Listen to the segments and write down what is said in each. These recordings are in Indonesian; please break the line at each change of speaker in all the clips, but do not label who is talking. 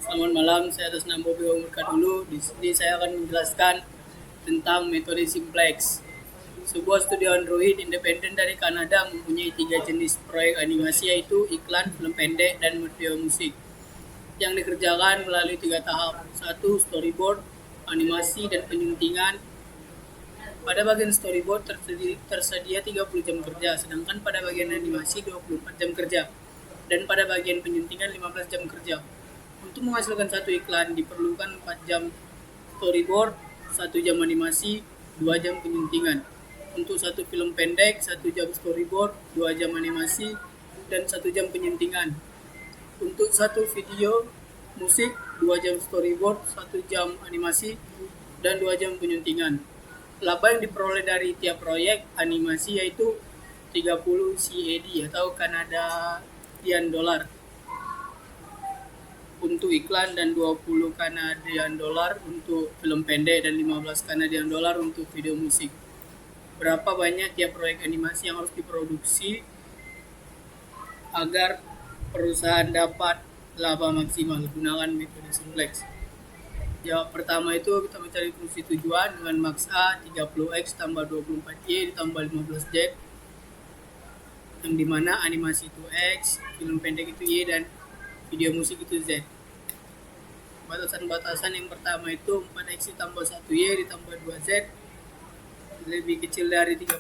Selamat malam, saya atas nama Bobi Omurka dulu. Di sini saya akan menjelaskan tentang metode simplex. Sebuah studio Android independen dari Kanada mempunyai 3 jenis proyek animasi, yaitu iklan, film pendek, dan video musik yang dikerjakan melalui 3 tahap. Satu, storyboard, animasi, dan penyuntingan. Pada bagian storyboard tersedia 30 jam kerja, sedangkan pada bagian animasi 24 jam kerja, dan pada bagian penyuntingan 15 jam kerja. Untuk menghasilkan satu iklan diperlukan 4 jam storyboard, 1 jam animasi, 2 jam penyuntingan. Untuk satu film pendek, 1 jam storyboard, 2 jam animasi, dan 1 jam penyuntingan. Untuk satu video musik, 2 jam storyboard, 1 jam animasi, dan 2 jam penyuntingan. Laba yang diperoleh dari tiap proyek animasi yaitu 30 CAD atau Canadian Dollar untuk iklan, dan 20 Canadian Dollar untuk film pendek, dan 15 Canadian Dollar untuk video musik. Berapa banyak tiap proyek animasi yang harus diproduksi agar perusahaan dapat laba maksimal? Gunakan metode simplex. Jawab pertama itu kita mencari fungsi tujuan dengan max A 30x tambah 24y ditambah 15z, yang dimana animasi itu X, film pendek itu Y, dan video musik itu Z. Batasan-batasan yang pertama itu 4x ditambah 1y ditambah 2z lebih kecil dari 30,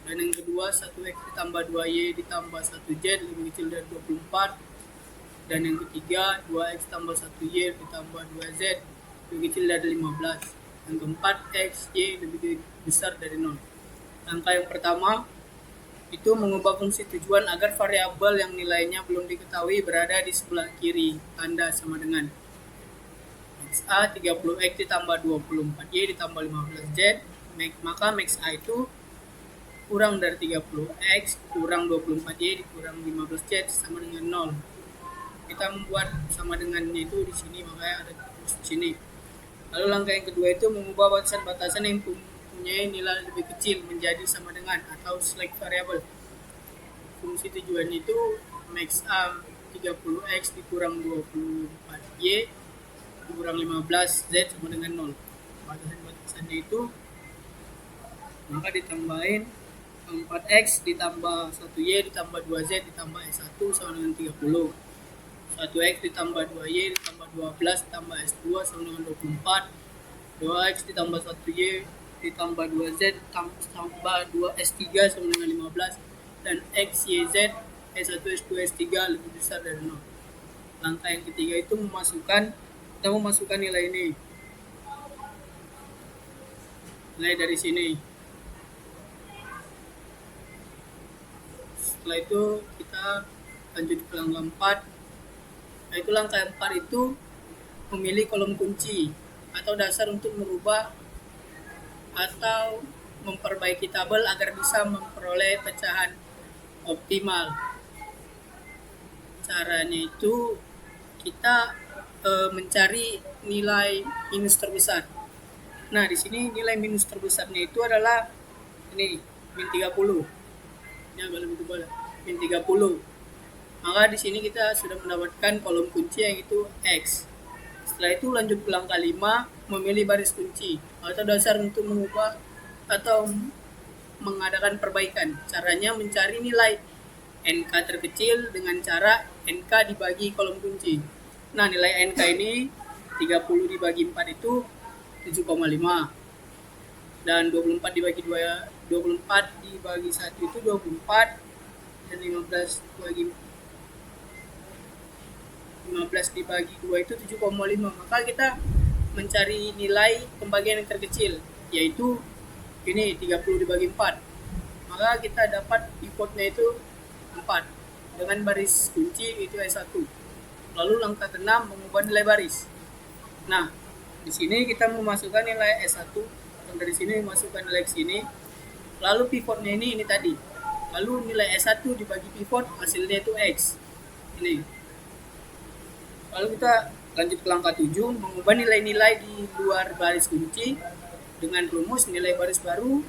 dan yang kedua 1x ditambah 2y ditambah 1z lebih kecil dari 24, dan yang ketiga 2x tambah 1y ditambah 2z lebih kecil dari 15, yang keempat x, y lebih besar dari 0. Langkah yang pertama itu mengubah fungsi tujuan agar variabel yang nilainya belum diketahui berada di sebelah kiri tanda sama dengan max A 30x ditambah 24y ditambah 15z, maka max A itu kurang dari 30x kurang 24y dikurang 15z sama dengan 0. Kita membuat sama dengannya itu di sini, makanya ada di sini. Lalu langkah yang kedua itu mengubah batasan-batasan yang mempunyai nilai lebih kecil menjadi sama dengan atau select variable. Fungsi tujuan itu max A 30x dikurang 24y dikurang 15z sama dengan 0. Batasan-batasannya itu maka ditambahin 4x ditambah 1y ditambah 2z ditambah s1 sama dengan 30. 1x ditambah 2y ditambah 12 ditambah s2 sama dengan 24. 2x ditambah 1y ditambah 2z ditambah 2s3 sama dengan 15, dan x, y, z, s1, s2, s3 lebih besar dari 0. Langkah yang ketiga itu kita memasukkan nilai ini. Nilai dari sini. Setelah itu kita lanjut ke langkah 4. Nah, itu langkah 4 itu memilih kolom kunci atau dasar untuk merubah atau memperbaiki tabel agar bisa memperoleh pecahan optimal. Caranya itu kita mencari nilai minus terbesar. Nah, di sini nilai minus terbesarnya itu adalah ini min 30. Ini agak lebih tebal, min 30. Maka di sini kita sudah mendapatkan kolom kunci yang itu X. Setelah itu lanjut ke langkah 5, memilih baris kunci atau dasar untuk mengubah atau mengadakan perbaikan. Caranya mencari nilai NK terkecil dengan cara NK dibagi kolom kunci. Nah, nilai NK ini 30 dibagi 4 itu 7,5. Dan 24 dibagi 1 itu 24, dan 15 dibagi 2 itu 7,5. Maka kita mencari nilai pembagian yang terkecil, yaitu ini 30 dibagi 4. Maka kita dapat pivotnya itu 4 dengan baris kunci itu S1. Lalu langkah ke-6 mengubah nilai baris. Nah, di sini kita memasukkan nilai S1, dan dari sini memasukkan nilai ke sini. Lalu pivotnya ini tadi. Lalu nilai S1 dibagi pivot, hasilnya itu X. Ini. Lalu kita lanjut ke langkah 7, mengubah nilai-nilai di luar baris kunci dengan rumus nilai baris baru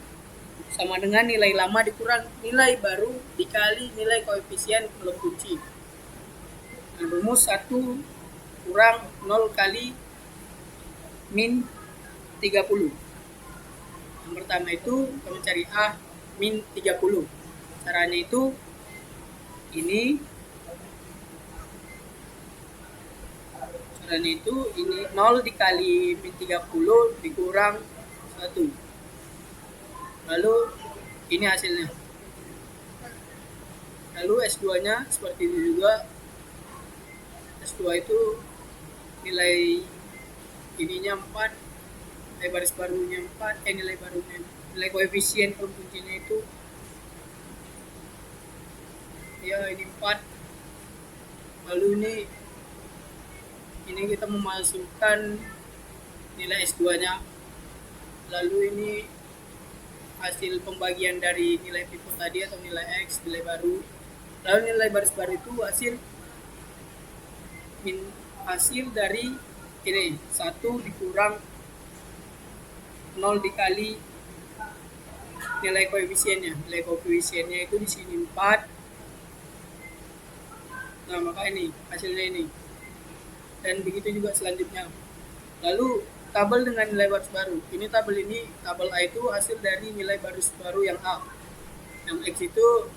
sama dengan nilai lama dikurang nilai baru dikali nilai koefisien kolom kunci. Dengan rumus 1 kurang 0 kali min 30. Yang pertama itu kita mencari A min 30. Caranya itu ini 0 dikali min 30 dikurang 1. Lalu ini hasilnya. Lalu S2 nya seperti ini juga. S2 itu nilai ininya 4, nilai baris barunya 4, nilai koefisien kolom kuncinya itu ya ini 4. Lalu ini kita memasukkan nilai S2 nya. Lalu ini hasil pembagian dari nilai pivot tadi atau nilai X, nilai baru. Lalu nilai baris baru itu hasil dari ini 1 dikurang 0 dikali nilai koefisiennya. Nilai koefisiennya itu di sini 4. Nah, maka ini hasilnya ini. Dan begitu juga selanjutnya. Lalu tabel dengan nilai baris baru. Tabel A itu hasil dari nilai baris baru yang A. Yang X itu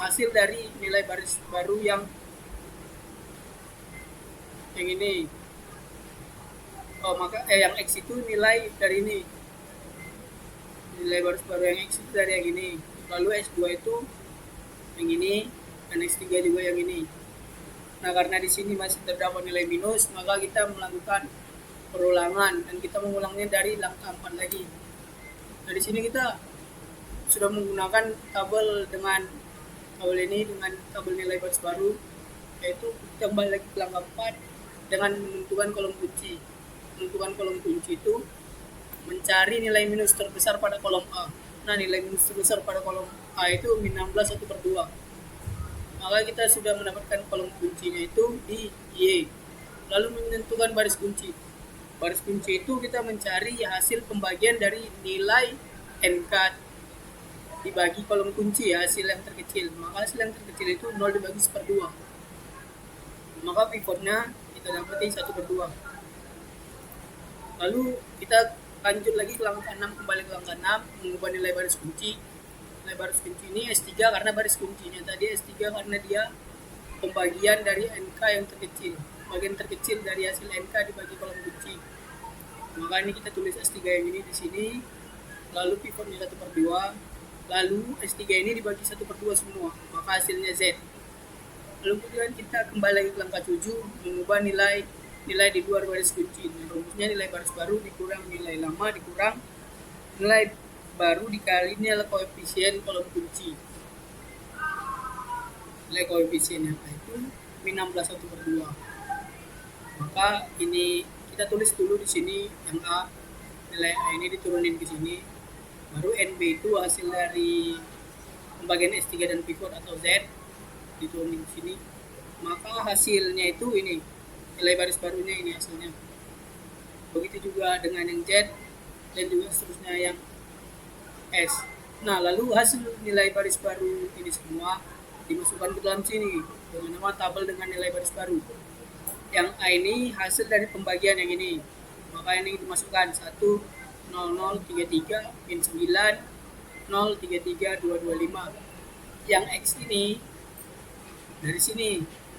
hasil dari nilai baris baru yang ini. Yang X itu nilai dari ini. Nilai baris baru yang X itu dari yang ini. Lalu S2 itu yang ini, dan S3 juga yang ini. Nah, karena di sini masih terdapat nilai minus, maka kita melakukan perulangan dan kita mengulangnya dari langkah 4 lagi. Nah, di sini kita sudah menggunakan tabel dengan tabel nilai baris baru, yaitu kita kembali lagi ke langkah 4 dengan menentukan kolom kunci. Menentukan kolom kunci itu mencari nilai minus terbesar pada kolom A. Nah, nilai minus terbesar pada kolom A itu min 16 1/2. Maka kita sudah mendapatkan kolom kuncinya itu di Y. Lalu menentukan baris kunci. Baris kunci itu kita mencari hasil pembagian dari nilai NK dibagi kolom kunci, hasil yang terkecil. Maka hasil yang terkecil itu 0 dibagi 1/2. Maka pivotnya kita dapati 1/2. Lalu kita lanjut lagi ke langkah 6, kembali ke langkah 6, mengubah nilai baris kunci. Nilai baris kunci ini S3 karena baris kuncinya tadi S3 karena dia pembagian dari NK yang terkecil. Bagian terkecil dari hasil NK dibagi kolom kunci. Maka ini kita tulis S3 yang ini di sini. Lalu pivotnya 1/2. Lalu S3 ini dibagi 1/2 semua. Maka hasilnya Z. Lalu kemudian kita kembali lagi ke langkah 7, mengubah nilai di luar baris kunci. Rumusnya nilai baris baru dikurang nilai lama dikurang nilai baru dikali nilai koefisien kolom kunci. Nilai koefisiennya itu min 16 1/2. Maka ini kita tulis dulu di sini yang A. Nilai A ini diturunin ke sini. Baru NB itu hasil dari pembagian S3 dan pivot atau Z diturunin ke sini. Maka hasilnya itu ini. Nilai baris barunya ini hasilnya. Begitu juga dengan yang Z dan juga seterusnya yang S. Nah, lalu hasil nilai baris baru ini semua dimasukkan ke dalam sini dengan nama tabel dengan nilai baris baru. Yang A ini hasil dari pembagian yang ini. Maka ini dimasukkan 1 00 33 min 9 0 33 225. Yang X ini dari sini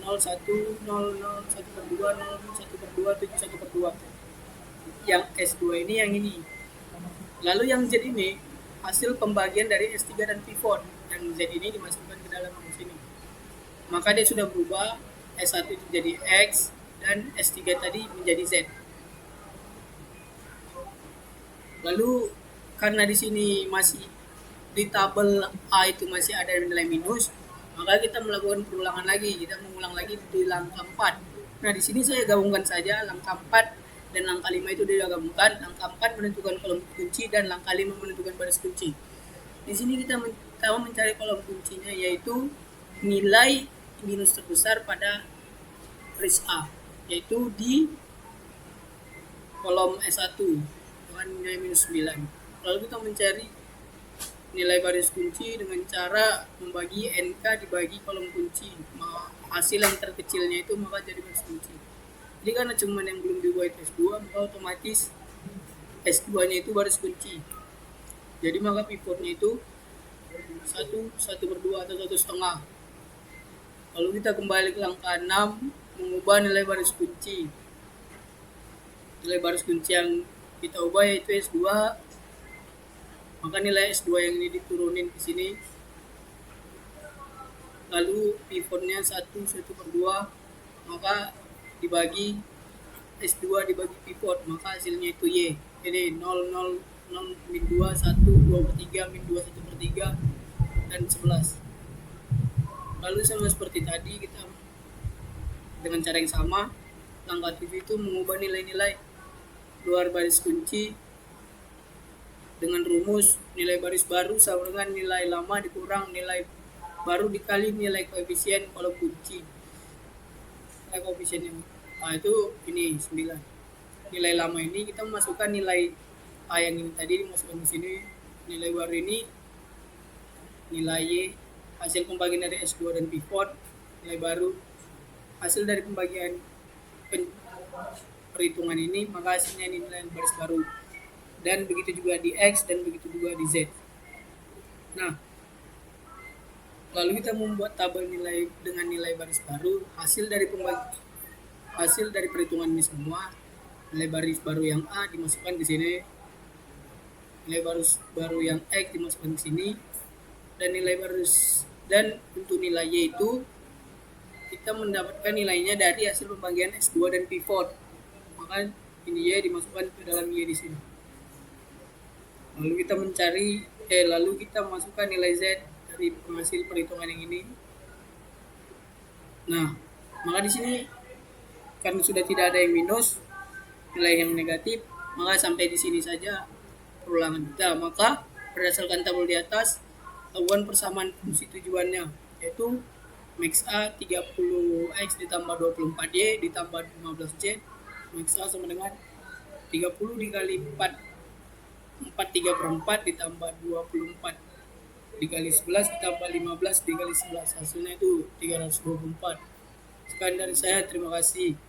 01 00 1/2 00 1/2 7 1/2. Yang S2 ini yang ini. Lalu yang Z ini hasil pembagian dari S3 dan pivot. Yang Z ini dimasukkan ke dalam rumus ini. Maka dia sudah berubah, S1 itu jadi X dan S3 tadi menjadi Z. Lalu karena di sini masih di tabel A itu masih ada nilai minus, maka kita melakukan perulangan lagi. Kita mengulang lagi di langkah 4. Nah, di sini saya gabungkan saja langkah 4 dan langkah 5 itu dia gabungkan. Langkah 4 menentukan kolom kunci dan langkah 5 menentukan baris kunci. Di sini kita mencari kolom kuncinya, yaitu nilai minus terbesar pada baris A, yaitu di kolom S1 dengan nilai minus 9. Lalu kita mencari nilai baris kunci dengan cara membagi NK dibagi kolom kunci. Hasil yang terkecilnya itu maka jadi baris kunci. Jadi karena cuman yang belum diubah itu S2, maka otomatis S2-nya itu baris kunci. Jadi maka pivotnya itu 1/2 atau 1,5. Lalu kita kembali ke langkah 6, mengubah nilai baris kunci. Nilai baris kunci yang kita ubah yaitu S2, maka nilai S2 yang ini diturunin ke sini. Lalu pivotnya 1/2, maka dibagi S2 dibagi pivot, maka hasilnya itu Y. Jadi 0, 0, 0, min 2, 1, 2/3, min 2, 1/3, dan 11. Lalu sama seperti tadi, kita dengan cara yang sama, langkah 7 itu mengubah nilai-nilai luar baris kunci dengan rumus nilai baris baru sama dengan nilai lama dikurang nilai baru dikali nilai koefisien kalau kunci. Nilai koefisien yang itu ini 9. Nilai lama ini kita masukkan nilai A yang ini tadi dimasukkan di sini, nilai baru ini nilai Y, hasil pembagian dari S2 dan pivot, nilai baru, hasil dari pembagian perhitungan ini, maka hasilnya ini nilai baris baru. Dan begitu juga di X dan begitu juga di Z. Nah, lalu kita membuat tabel nilai dengan nilai baris baru, hasil dari perhitungan ini semua, nilai baris baru yang A dimasukkan di sini, nilai baris baru yang X dimasukkan di sini, dan untuk nilai Y itu kita mendapatkan nilainya dari hasil pembagian S2 dan pivot. Maka ini Y dimasukkan ke dalam Y di sini. Lalu kita masukkan nilai Z dari hasil perhitungan yang ini. Nah, maka di sini karena sudah tidak ada yang minus, nilai yang negatif, maka sampai di sini saja perulangan kita. Maka berdasarkan tabel di atas, lakukan persamaan fungsi tujuannya, yaitu max A 30x ditambah 24y ditambah 15z, max A sama dengan 30 dikali 4 3/4 ditambah 24 dikali 11 ditambah 15 dikali 11, hasilnya itu 324. Sekian dari saya, terima kasih.